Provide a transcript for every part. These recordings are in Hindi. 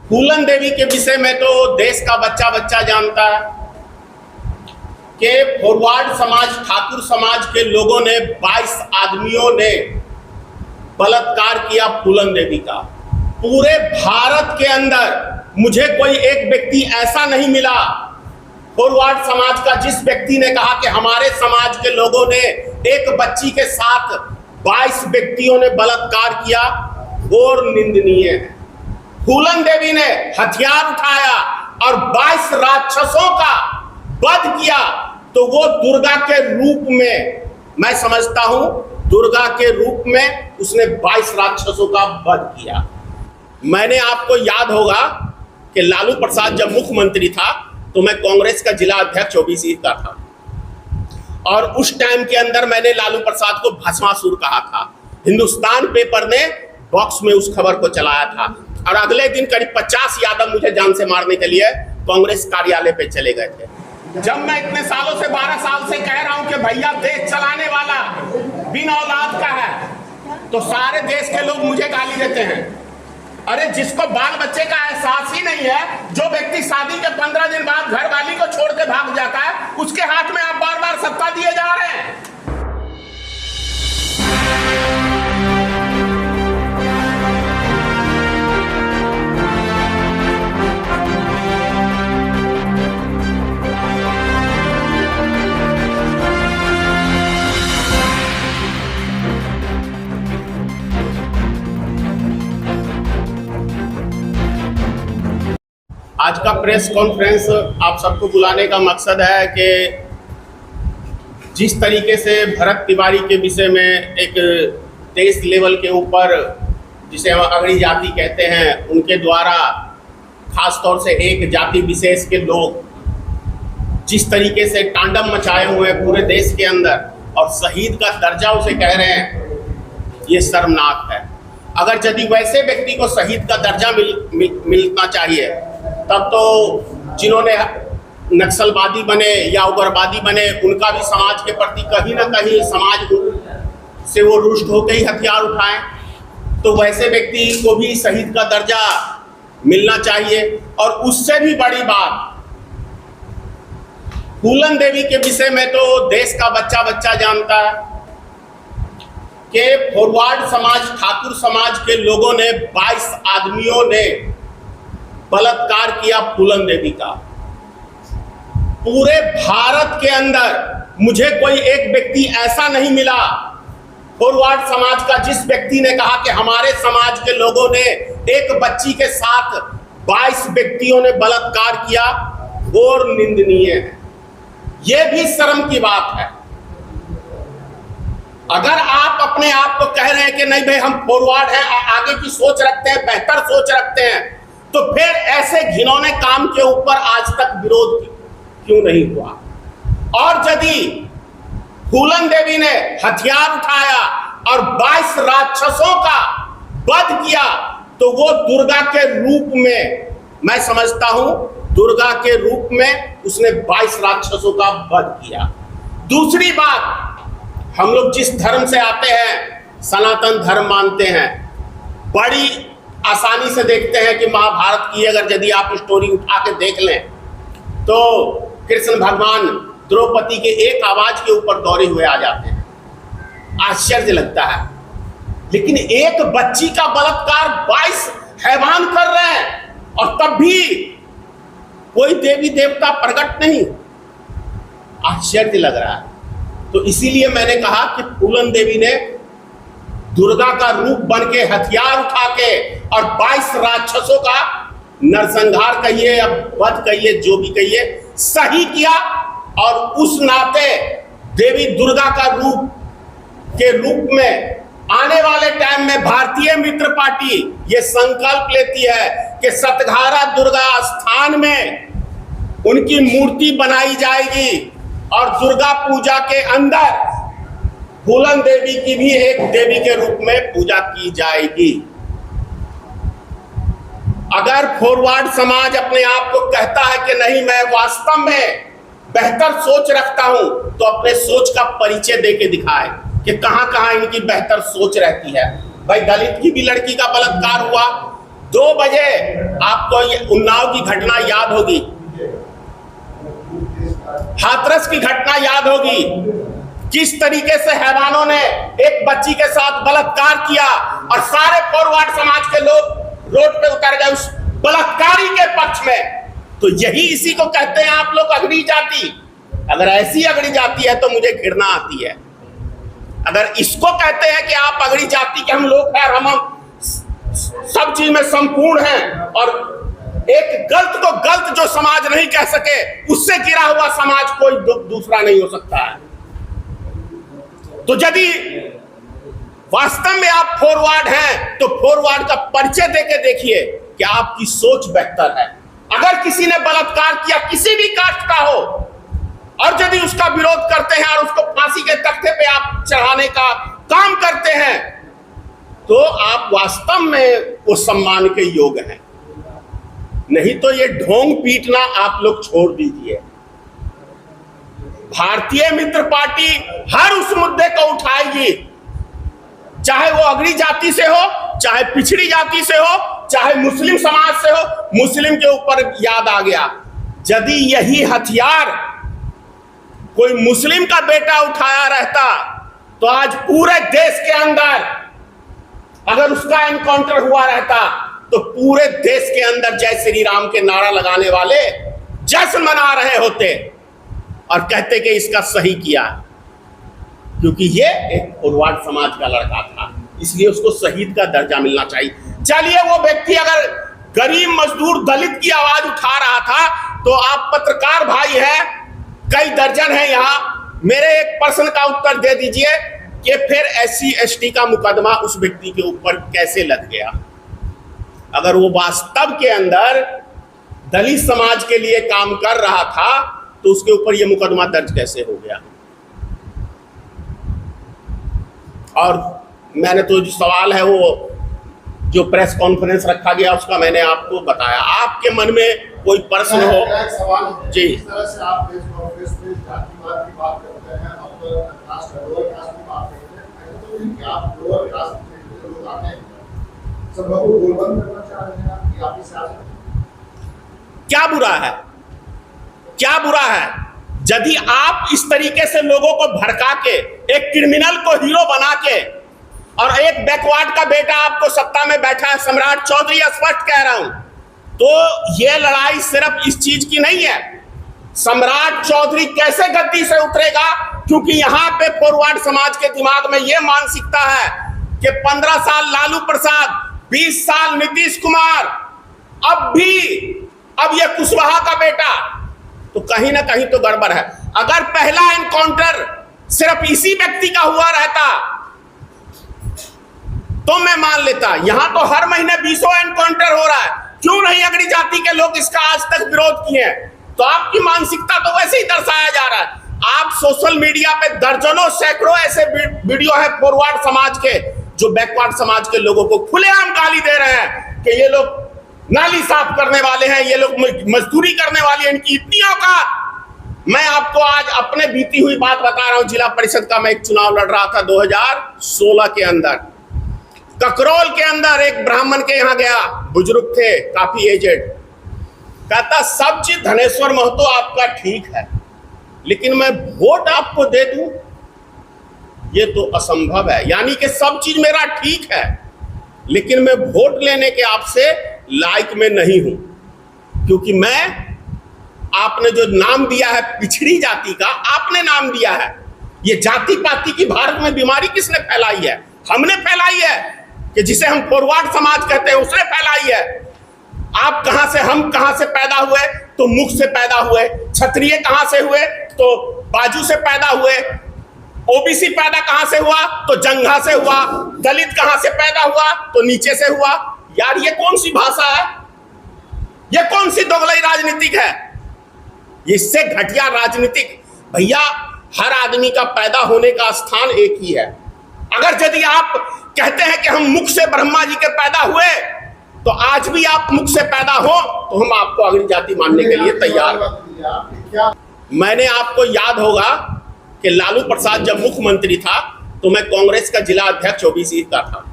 फूलन देवी के विषय में तो देश का बच्चा बच्चा जानता है कि फॉरवर्ड समाज, ठाकुर समाज के लोगों ने 22 आदमियों ने बलात्कार किया फूलन देवी का। पूरे भारत के अंदर मुझे कोई एक व्यक्ति ऐसा नहीं मिला फॉरवर्ड समाज का जिस व्यक्ति ने कहा कि हमारे समाज के लोगों ने एक बच्ची के साथ 22 व्यक्तियों ने बलात्कार किया। घोर निंदनीय है। फूलन देवी ने हथियार उठाया और 22 राक्षसों का वध किया, तो वो दुर्गा के रूप में, मैं समझता हूं दुर्गा के रूप में उसने 22 राक्षसों का वध किया। मैंने, आपको याद होगा कि लालू प्रसाद जब मुख्यमंत्री था तो मैं कांग्रेस का जिला अध्यक्ष ओबीसी का था, और उस टाइम के अंदर मैंने लालू प्रसाद को भस्मासुर कहा था। हिंदुस्तान पेपर ने बॉक्स में उस खबर को चलाया था, और अगले दिन करीब 50 यादव मुझे जान से मारने के लिए कांग्रेस कार्यालय पे चले गए थे। जब मैं इतने सालों से, 12 साल से कह रहा हूं कि भैया देश चलाने वाला बिन औलाद का है, तो सारे देश के लोग मुझे गाली देते हैं। अरे जिसको बाल बच्चे का एहसास ही नहीं है, जो व्यक्ति शादी के 15 दिन बाद घर वाली को छोड़ के भाग जाता है, उसके हाथ में आप बार बार सत्ता दिए जा रहे हैं। आज का प्रेस कॉन्फ्रेंस आप सबको बुलाने का मकसद है कि जिस तरीके से भरत तिवारी के विषय में एक देश लेवल के ऊपर, जिसे हम अगड़ी जाति कहते हैं, उनके द्वारा खास तौर से एक जाति विशेष के लोग जिस तरीके से तांडव मचाए हुए हैं पूरे देश के अंदर, और शहीद का दर्जा उसे कह रहे हैं, ये शर्मनाक है। अगर यदि वैसे व्यक्ति को शहीद का दर्जा मिलना चाहिए, तब तो जिन्होंने नक्सलवादी बने या उग्रवादी बने, उनका भी समाज के प्रति कहीं ना कहीं समाज से वो रुष्ट होकर ही हथियार उठाएं, तो वैसे व्यक्ति को भी शहीद का दर्जा मिलना चाहिए। और उससे भी बड़ी बात, फूलन देवी के विषय में तो देश का बच्चा बच्चा जानता है कि फॉरवर्ड समाज, ठाकुर समाज के लोगों ने 22 आदमियों ने बलात्कार किया फूलन देवी का। पूरे भारत के अंदर मुझे कोई एक व्यक्ति ऐसा नहीं मिला फॉरवर्ड समाज का जिस व्यक्ति ने कहा कि हमारे समाज के लोगों ने एक बच्ची के साथ 22 व्यक्तियों ने बलात्कार किया। घोर निंदनीय है। यह भी शर्म की बात है। अगर आप अपने आप को कह रहे हैं कि नहीं भाई हम फॉरवर्ड हैं, आगे की सोच रखते हैं, बेहतर सोच रखते हैं, तो फिर ऐसे घिनौने काम के ऊपर आज तक विरोध क्यों नहीं हुआ? और यदि फूलन देवी ने हथियार उठाया और 22 राक्षसों का वध किया, तो वो दुर्गा के रूप में, मैं समझता हूं दुर्गा के रूप में उसने 22 राक्षसों का वध किया। दूसरी बात, हम लोग जिस धर्म से आते हैं, सनातन धर्म मानते हैं, बड़ी आसानी से देखते हैं कि महाभारत की अगर यदि आप स्टोरी उठा के देख लें, तो कृष्ण भगवान द्रौपदी के एक आवाज के ऊपर दौड़े हुए आ जाते हैं। आश्चर्य लगता है, लेकिन एक बच्ची का बलात्कार 22 हैवान कर रहे हैं, और तब भी कोई देवी देवता प्रकट नहीं। आश्चर्य लग रहा है। तो इसीलिए मैंने कहा कि फूलन देवी ने दुर्गा का रूप बन के हथियार उठा के और 22 राक्षसों का नरसंहार कहिए या वध कहिए, जो भी कहिए, सही किया। और उस नाते देवी दुर्गा का रूप में आने वाले टाइम में भारतीय मित्र पार्टी ये संकल्प लेती है कि सतघारा दुर्गा स्थान में उनकी मूर्ति बनाई जाएगी, और दुर्गा पूजा के अंदर फूलन देवी की भी एक देवी के रूप में पूजा की जाएगी। अगर फॉरवर्ड समाज अपने आप को कहता है कि नहीं मैं वास्तव में बेहतर सोच रखता हूं, तो अपने सोच का परिचय देके दिखाए कि कहां कहां इनकी बेहतर सोच रहती है। भाई दलित की भी लड़की का बलात्कार हुआ, 2 बजे आपको ये उन्नाव की घटना याद होगी, हाथरस की घटना याद होगी, किस तरीके से हैवानों ने एक बच्ची के साथ बलात्कार किया और सारे फॉरवर्ड समाज के लोग रोड पे उतर गए उस बलात्कारी के पक्ष में। तो यही इसी को कहते हैं आप लोग अगड़ी जाति। अगर ऐसी अगड़ी जाति है तो मुझे घृणा आती है। अगर इसको कहते हैं कि आप अगड़ी जाति के हम लोग हैं, हम सब चीज में संपूर्ण हैं और एक गलत को गलत जो समाज नहीं कह सके उससे गिरा हुआ समाज कोई दूसरा नहीं हो सकता है। तो यदि वास्तव में आप फॉरवर्ड हैं तो फॉरवर्ड का परिचय देके देखिए कि आपकी सोच बेहतर है। अगर किसी ने बलात्कार किया, किसी भी कास्ट का हो, और यदि उसका विरोध करते हैं और उसको फांसी के तख्ते पे आप चढ़ाने का काम करते हैं तो आप वास्तव में वो सम्मान के योग्य हैं। नहीं तो ये ढोंग पीटना आप लोग छोड़ दीजिए। भारतीय मित्र पार्टी हर उस मुद्दे को उठाएगी, चाहे वो अगड़ी जाति से हो, चाहे पिछड़ी जाति से हो, चाहे मुस्लिम समाज से हो। मुस्लिम के ऊपर याद आ गया, यदि यही हथियार कोई मुस्लिम का बेटा उठाया रहता तो आज पूरे देश के अंदर अगर उसका एनकाउंटर हुआ रहता तो पूरे देश के अंदर जय श्री राम के नारा लगाने वाले जश्न मना रहे होते और कहते कि इसका सही किया, क्योंकि ये एक फॉरवर्ड समाज का लड़का था, इसलिए उसको शहीद का दर्जा मिलना चाहिए। चलिए वो व्यक्ति अगर गरीब मजदूर दलित की आवाज उठा रहा था तो आप पत्रकार भाई हैं, कई दर्जन हैं यहाँ, मेरे एक प्रश्न का उत्तर दे दीजिए कि फिर SC ST का मुकदमा उस व्यक्ति के ऊपर कैसे लग गया? अगर वो वास्तव के अंदर दलित समाज के लिए काम कर रहा था तो उसके ऊपर ये मुकदमा दर्ज कैसे हो गया? और मैंने तो जो सवाल है वो जो प्रेस कॉन्फ्रेंस रखा गया उसका मैंने आपको बताया। आपके मन में कोई प्रश्न हो जी? इस तरह से आप प्रेस कॉन्फ्रेंस में जातिवाद की बात करते हैं, आप कास्ट लोअर कास्ट की बात करते हैं, तो क्या आप लोअर कास्ट के लोग आते हैं सब लोगों को गोलबंद करना चाह रहे हैं आप, या आपकी सियासत? क्या बुरा है? क्या बुरा है यदि आप इस तरीके से लोगों को भड़का के एक क्रिमिनल को हीरो बना के, और एक बैकवर्ड का बेटा आपको सत्ता में बैठा है, सम्राट चौधरी, स्पष्ट कह रहा हूं, तो ये लड़ाई सिर्फ इस चीज की नहीं है। सम्राट चौधरी कैसे गद्दी से उतरेगा? क्योंकि यहाँ पे फॉरवर्ड समाज के दिमाग में ये मानसिकता है कि 15 साल लालू प्रसाद, 20 साल नीतीश कुमार, अब ये कुशवाहा का बेटा, तो कहीं ना कहीं तो गड़बड़ है। अगर पहला एनकाउंटर सिर्फ इसी व्यक्ति का हुआ रहता तो मैं मान लेता। यहां तो हर महीने 20 एनकाउंटर हो रहा है, क्यों नहीं अगड़ी जाति के लोग इसका आज तक विरोध किए हैं? तो आपकी मानसिकता तो वैसे ही दर्शाया जा रहा है। आप सोशल मीडिया पे दर्जनों सैकड़ों ऐसे वीडियो है फॉरवर्ड समाज के जो बैकवर्ड समाज के लोगों को खुलेआम गाली दे रहे हैं कि ये लोग नाली साफ करने वाले हैं, ये लोग मजदूरी करने वाले हैं, इनकी इतनी औकात। मैं आपको आज अपने बीती हुई बात बता रहा हूं। जिला परिषद का मैं एक चुनाव लड़ रहा था 2016 के अंदर। ककरोल के अंदर एक ब्राह्मण के यहाँ गया, बुजुर्ग थे, काफी एजेड, कहता सब चीज धनेश्वर महतो आपका ठीक है, लेकिन मैं वोट आपको दे दूं ये तो असंभव है। यानी कि सब चीज मेरा ठीक है लेकिन मैं वोट लेने के आपसे लायक में नहीं हूं, क्योंकि मैं, आपने जो नाम दिया है पिछड़ी जाति का, आपने नाम दिया है। ये जाति पाति की भारत में बीमारी किसने फैलाई है? हमने फैलाई है कि जिसे हम फॉरवर्ड समाज कहते हैं, उसने फैलाई है। आप कहां से, हम कहां से पैदा हुए? तो मुख से पैदा हुए। क्षत्रिय कहां से हुए? तो बाजू से पैदा हुए। ओबीसी पैदा कहां से हुआ? तो जंघा से हुआ। दलित कहां से पैदा हुआ? तो नीचे से हुआ। यार ये कौन सी भाषा है? ये कौन सी दोगलई राजनीतिक है? इससे घटिया राजनीतिक। भैया हर आदमी का पैदा होने का स्थान एक ही है। अगर यदि आप कहते हैं कि हम मुख से ब्रह्मा जी के पैदा हुए, तो आज भी आप मुख से पैदा हो तो हम आपको अगली जाति मानने के लिए तैयार हैं। मैंने, आपको याद होगा कि लालू प्रसाद जब मुख्यमंत्री था तो मैं कांग्रेस का जिला अध्यक्ष ओबीसी का था।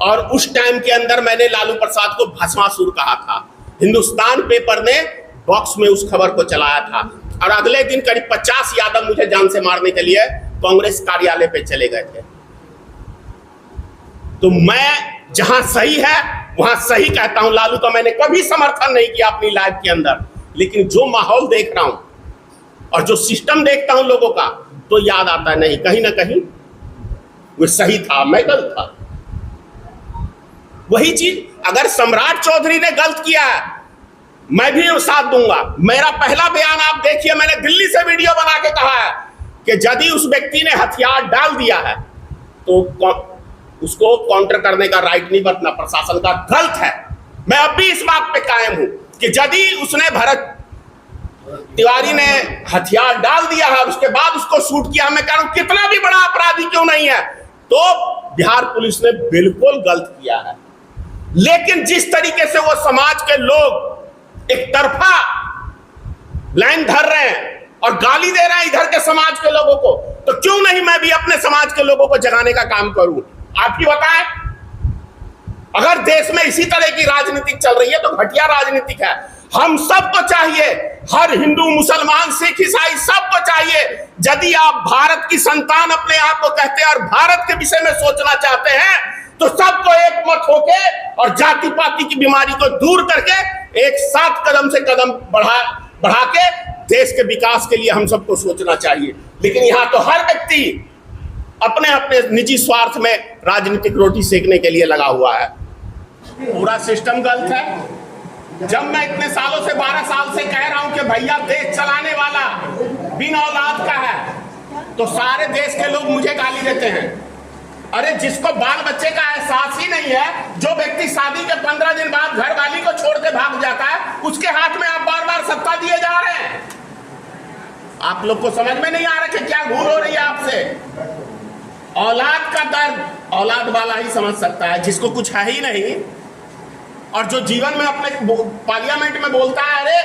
और उस टाइम के अंदर मैंने लालू प्रसाद को भस्मासुर कहा था। हिंदुस्तान पेपर ने बॉक्स में उस खबर को चलाया था और अगले दिन करीब 50 यादव मुझे जान से मारने के लिए कांग्रेस कार्यालय पे चले गए थे। तो मैं जहां सही है वहां सही कहता हूं। लालू का मैंने कभी समर्थन नहीं किया अपनी लाइफ के अंदर, लेकिन जो माहौल देख रहा हूं और जो सिस्टम देखता हूं लोगों का, तो याद आता है नहीं, कहीं ना कहीं वो सही था, मैं गलत था। वही चीज अगर सम्राट चौधरी ने गलत किया है, मैं भी साथ दूंगा। मेरा पहला बयान आप देखिए, मैंने दिल्ली से वीडियो बना के कहा है कि यदि उस व्यक्ति ने हथियार डाल दिया है तो उसको काउंटर करने का राइट नहीं बरतना प्रशासन का, गलत है। मैं अब भी इस बात पे कायम हूं कि यदि उसने भरत तिवारी ने हथियार डाल दिया है और उसके बाद उसको शूट किया, मैं कह रहा हूं कितना भी बड़ा अपराधी क्यों नहीं है, तो बिहार पुलिस ने बिल्कुल गलत किया है। लेकिन जिस तरीके से वो समाज के लोग एक तरफा लाइन धर रहे हैं और गाली दे रहे हैं इधर के समाज के लोगों को, तो क्यों नहीं मैं भी अपने समाज के लोगों को जगाने का काम करूं। आप ही बताएं, अगर देश में इसी तरह की राजनीति चल रही है तो घटिया राजनीतिक है। हम सबको चाहिए, हर हिंदू मुसलमान सिख ईसाई सबको चाहिए, यदि आप भारत की संतान अपने आप को कहते हैं और भारत के विषय में सोचना चाहते हैं, तो सबको एक मत होके और जाति पाति की बीमारी को दूर करके एक साथ कदम से कदम बढ़ा के देश के विकास के लिए हम सबको सोचना चाहिए। लेकिन यहां तो हर व्यक्ति अपने अपने निजी स्वार्थ में राजनीतिक रोटी सेकने के लिए लगा हुआ है। पूरा सिस्टम गलत है। जब मैं इतने सालों से 12 साल से कह रहा हूं कि भैया देश चलाने वाला बिन औलाद का है, तो सारे देश के लोग मुझे गाली देते हैं। अरे जिसको बाल बच्चे का एहसास ही नहीं है, जो व्यक्ति शादी के 15 दिन बाद घर वाली को छोड़ के भाग जाता है, उसके हाथ में आप बार बार सत्ता दिए जा रहे हैं। आप लोग को समझ में नहीं आ रहा कि क्या भूल हो रही है आपसे। औलाद का दर्द औलाद वाला ही समझ सकता है, जिसको कुछ है ही नहीं और जो जीवन में अपने पार्लियामेंट में बोलता है अरे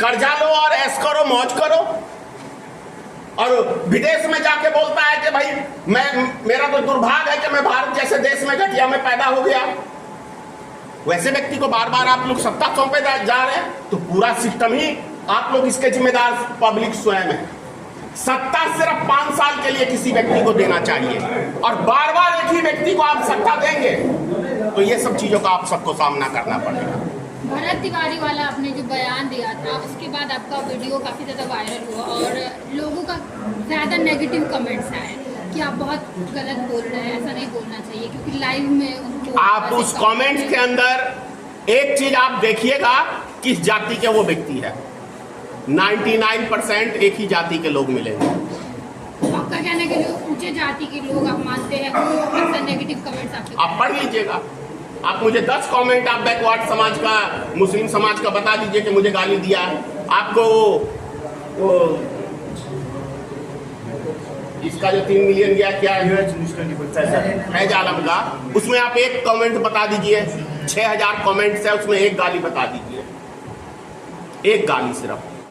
कर्जा लो और ऐश करो मौज करो, और विदेश में जाके बोलता है कि भाई मेरा तो दुर्भाग्य है कि मैं भारत जैसे देश में घटिया में पैदा हो गया। वैसे व्यक्ति को बार बार आप लोग सत्ता सौंपे जा रहे हैं, तो पूरा सिस्टम ही आप लोग इसके जिम्मेदार पब्लिक स्वयं है। सत्ता सिर्फ 5 साल के लिए किसी व्यक्ति को देना चाहिए और बार बार एक ही व्यक्ति को आप सत्ता देंगे, तो ये सब चीजों का आप सबको सामना करना पड़ेगा। भरत तिवारी वाला आपने जो बयान दिया था, उसके बाद आपका वीडियो काफ़ी ज़्यादा वायरल हुआ और लोगों का ज़्यादा नेगेटिव कमेंट्स आए कि आप बहुत गलत बोल रहे हैं, ऐसा नहीं बोलना चाहिए, क्योंकि लाइव में उनको आप उस कमेंट्स के अंदर एक चीज आप देखिएगा, किस जाति के वो व्यक्ति है। 99% एक ही जाति के लोग मिलेंगे। आपका कहना है कि जो ऊंचे जाति के लोग आप मानते हैं वो अक्सर नेगेटिव कमेंट्स आप पढ़ लीजिएगा। आप मुझे 10 कमेंट आप बैकवर्ड समाज का, मुस्लिम समाज का बता दीजिए कि मुझे गाली दिया है। आपको वो इसका जो 3 मिलियन गया क्या है आलम का, उसमें आप एक कमेंट बता दीजिए। 6000 कमेंट्स है, उसमें एक गाली बता दीजिए, एक गाली सिर्फ।